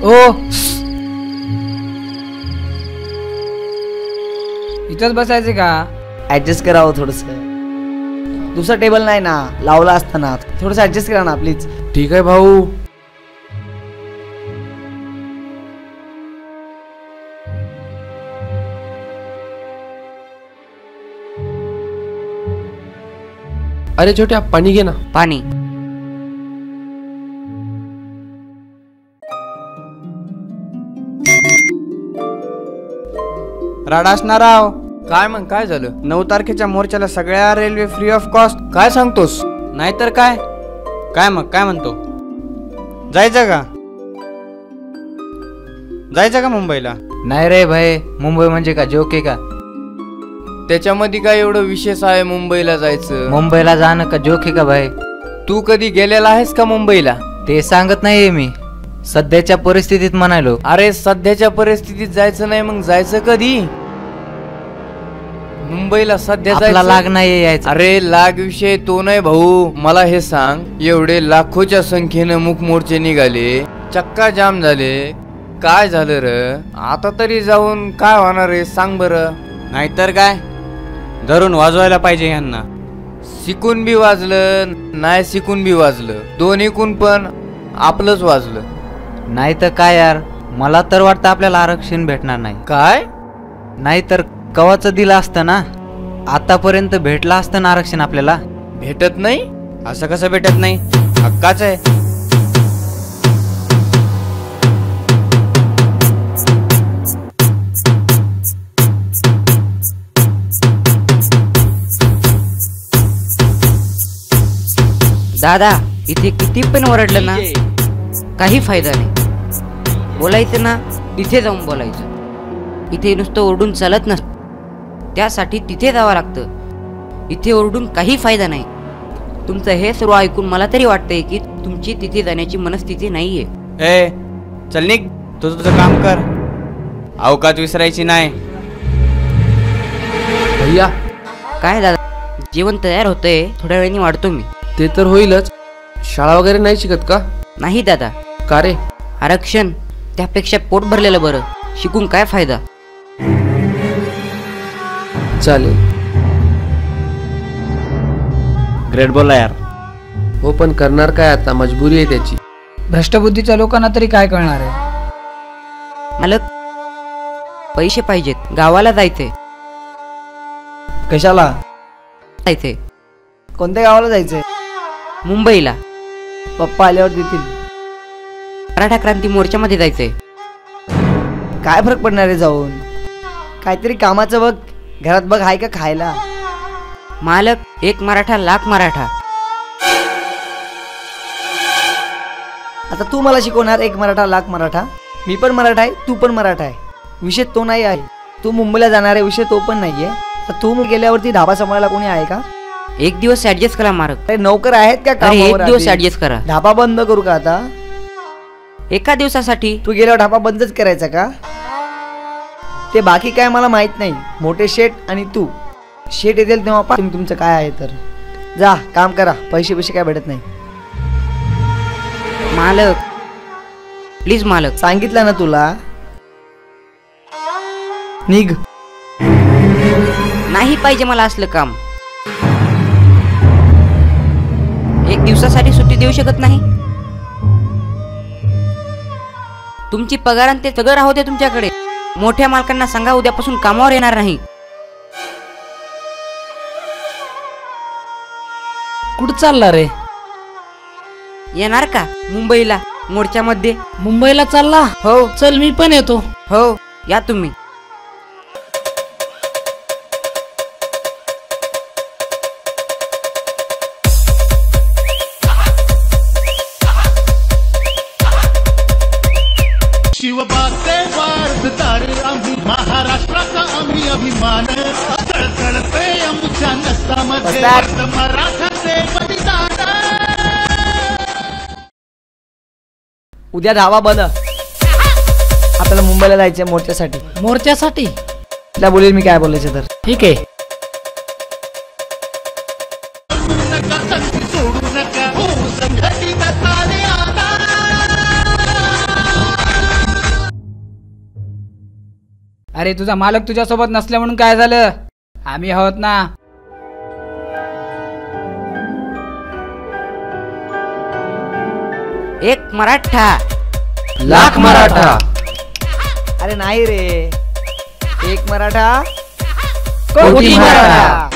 ओ इथंच बसायचे का? ऍडजस्ट करावं थोडंसं. दुसरा टेबल नाही ना लावला असताना, थोडंसं ऍडजस्ट करा ना प्लीज. ठीक आहे भाऊ. अरे छोट्या पाणी घे ना. पाणी. राडासनाराव, काय मग काय झालं? 9 तारखेच्या मोर्चाला सगळ्या रेल्वे फ्री ऑफ कॉस्ट. काय सांगतोस? नाहीतर काय. काय मग काय म्हणतो? जायचं का? जायचं का मुंबईला? नाही रे भाई, मुंबई म्हणजे का जोक आहे का? त्याच्यामध्ये काय एवढं विशेष आहे मुंबईला जायचं? मुंबईला जाणं का जोक आहे का भाई? तू कधी गेलेला आहेस का मुंबईला? ते सांगत नाहीये मी, सध्याच्या परिस्थितीत म्हणालो. अरे सध्याच्या परिस्थितीत जायचं नाही मग जायचं कधी? मुंबईला सध्या आपला जायचं? लाग नाही यायचं. अरे लाग विषय तो नाही भाऊ. मला हे सांग, एवढे लाखोच्या संख्येनं मूक मोर्चे निघाले, चक्का जाम झाले, काय झालं र? आता तरी जाऊन काय होणार आहे सांग बरं. नाहीतर काय, धरून वाजवायला पाहिजे यांना. शिकून बी वाजलं, नाही शिकून बी वाजलं, दोन्हीकून पण आपलंच वाजलं. नाही तर काय यार, मला तर वाटतं आपल्याला आरक्षण भेटणार नाही. काय? नाही तर कवाच दिलं असतं ना, आतापर्यंत भेटलं असतं ना आरक्षण आपल्याला. भेटत नाही? असं कसं भेटत नाही? हक्काच आहे. दादा इथे किती पण ओरडलं ना काही फायदा नाही. बोलायचं ना तिथे जाऊन बोलायचं. इथे नुसतं ओरडून चालत नसतं, त्यासाठी तिथे जावं लागतं. इथे ओरडून काही फायदा नाही. तुमचं हे सर्व ऐकून मला तरी वाटतंय की तुमची तिथे जाण्याची मनस्थिती नाहीये. ए चल निघ, तुझं तुझं काम कर. अवकाश विसरायची नाही. भैया काय दादा, जेवण तयार होतंय, थोड्या वेळाने वाढतो मी. ते तर होईलच. शाळा वगैरे नाही शिकत का? नाही दादा. का रे? आरक्षण, त्यापेक्षा पोट भरलेलं बरं. शिकून काय फायदा? चालेल. ग्रेट बोला यार. हो पण करणार काय आता, मजबुरी आहे त्याची. भ्रष्टबुद्धीच्या लोकांना तरी काय कळणार आहे? मालक पैसे पाहिजेत, गावाला जायचंय. कशाला जायचंय? कोणत्या गावाला जायचंय? मुंबईला. पप्पा आल्यावर देतील. मराठा क्रांती मोर्चामध्ये जायचंय. काय फरक पडणार आहे जाऊन? काहीतरी कामाचं बघ. घरात बघ आहे का खायला? मालक एक मराठा लाख मराठा. आता तू मला शिकवणार एक मराठा लाख मराठा? मी पण मराठा आहे, तू पण मराठा आहे. विषय तो नाही आहे. तू मुंबईला जाणार आहे, विषय तो पण नाहीये. तर तू गेल्यावरती ढाबा सांभाळायला कोणी आहे का? एक दिवस ऍडजस्ट करा मालक. अरे नोकर आहेत का कामावर? एक दिवस ऍडजस्ट करा. ढाबा बंद करू का आता? एका दिवसासाठी? तू गेल्यावर ढाबा बंदच करायचा का? ते बाकी काय मला माहित नाही. मोठे शेठ आणि तू शेठ येतील तेव्हा पहा तुमचं काय आहे. तर जा काम करा, पैसे पैसे काय भेटत नाही. मालक प्लीज मालक. सांगितलं ना तुला, निघ. नाही पाहिजे मला असलं काम. एक दिवसासाठी सुट्टी देऊ शकत नाही? तुमची पगार आणि ते सगळं राहू दे तुमच्याकडे. मोठ्या मालकांना सांगा उद्यापासून कामावर येणार नाही. कुठं चालला रे? येणार का मुंबईला मोर्चामध्ये? मुंबईला चालला? हो. चल मी पण येतो. हो या तुम्ही. शिवबाचे वारसदार आम्ही, महाराष्ट्राचा आम्ही अभिमान. तळतळते आमच्या नसामध्ये मराठाचे बलिदान. उद्या ढाबा बंद. आपल्याला मुंबईला जायचंय मोर्चासाठी. मोर्चासाठी? तिला बोलेल मी काय बोलायचं तर. ठीक आहे. सोडू नका, हो संघटित झाले आता. अरे तुझा मालक तुझ्यासोबत नसल्या म्हणून काय झालं, आम्ही आहोत ना. एक मराठा लाख मराठा. अरे नाही रे, एक मराठा कोटी मराठा.